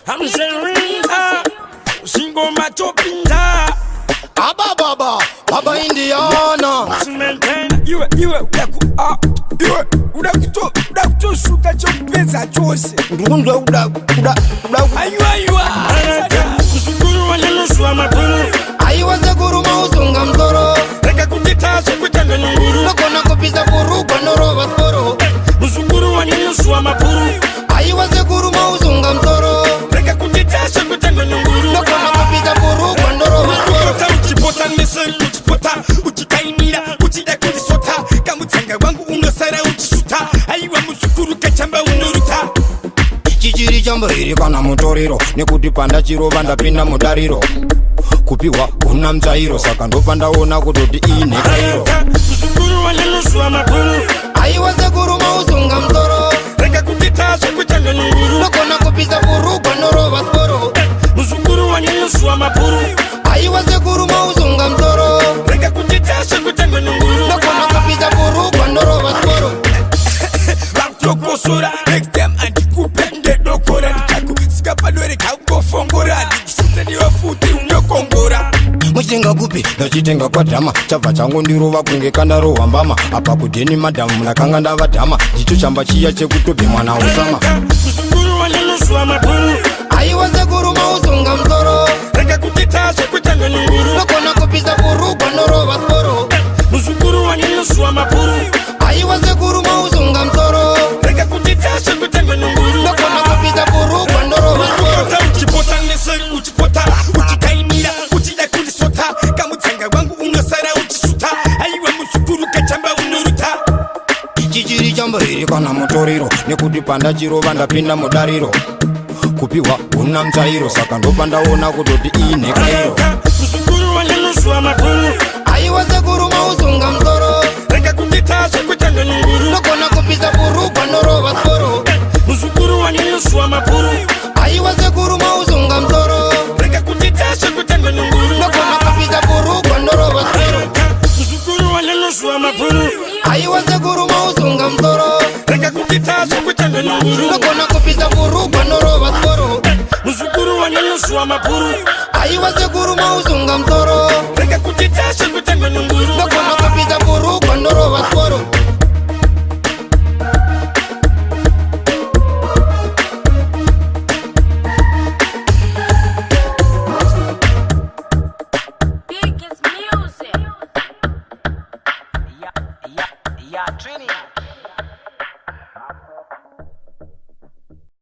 Amserinda Singo matopinda Aba baba, baba Indiana udakuto suka chopeza chose Ndunza Ayuwa Msunguru wanyanuswa mapuru Ayuwa seguru mausunga mzoro Reka kundita sekwetanga nyunguru Lokona kupisa puru kwa noro vasporo Msunguru wanyanuswa mapuru Ayuwa seguru mausunga mzoro Reka kundita sekwetanga nyunguru Lokona kupisa puru kwa noro vasporo Uchipota mesari uchipota uchikainira uchida kulisota Kamutanga wangu unosara uchisuta Ayuwa msunguru kachamba unoruta Chichiri chambariri kana mutoriro Nekuti panda chirova ndapinda mudariro Kupiwa kuna mtairo Saka ndopanda ona kutoti ine kairo Msunguru wanyanuswa mapuru Ayuwa seguru mausunga mzoro Reka kundita sekwetanga nyunguru Lokona kupisa puru kwa noro vasporo Msunguru wanyanuswa mapuru Ayuwa seguru mausunga mzoro Reka kundita sekwetanga nyunguru Lokona kupisa puru kwa noro vasporo Bakutokosora next time andikupende dokora ndikaku sikapadore kakufongora ndikisita ndiwafuti unokongora Muchinga kupi ndachitenga kwa dhama Chabva changu ndirova kunge kanda rohambama Apa kudheni madhamu mnakanga ndava dhama Ndicho chamba chiya chekutobhe mwana usama Msunguru wanyanuswa mapuru Ayuwa seguru mausunga mzoro Reka kundita sekwetanga nyunguru Lokona kupisa puru kwa noro vasporo Msunguru wanyanuswa mapuru Ayuwa seguru mausunga mzoro Reka kundita sekwetanga nyunguru Lokona kupisa puru kwa noro vasporo Uchipota nesari uchipota uchikainira uchida kulisota Kamutanga wangu unosara uchisuta Ayuwa msunguru kachamba unoruta Chichiri chambariri kana mutoriro Nekuti panda chirova ndapinda mudariro Kupiwa kuna mtairo Saka ndopanda ona kutoti ine kairo Msunguru wanyanuswa mapuru Ayuwa seguru mausunga mzoro Reka kundita sekwetanga nyunguru Lokona kupisa puru kwa noro vasporo Msunguru wanyanuswa mapuru Ayuwa seguru mausunga mzoro Reka kundita sekwetanga nyunguru Lokona kupisa puru kwa noro vasporo Msunguru wanyanuswa mapuru Ayuwa seguru mausunga mzoro Reka kundita sekwetanga nyunguru Lokona kupisa puru kwa noro vasporo Msunguru wanyanuswa mapuru Ayuwa seguru mausunga mzoro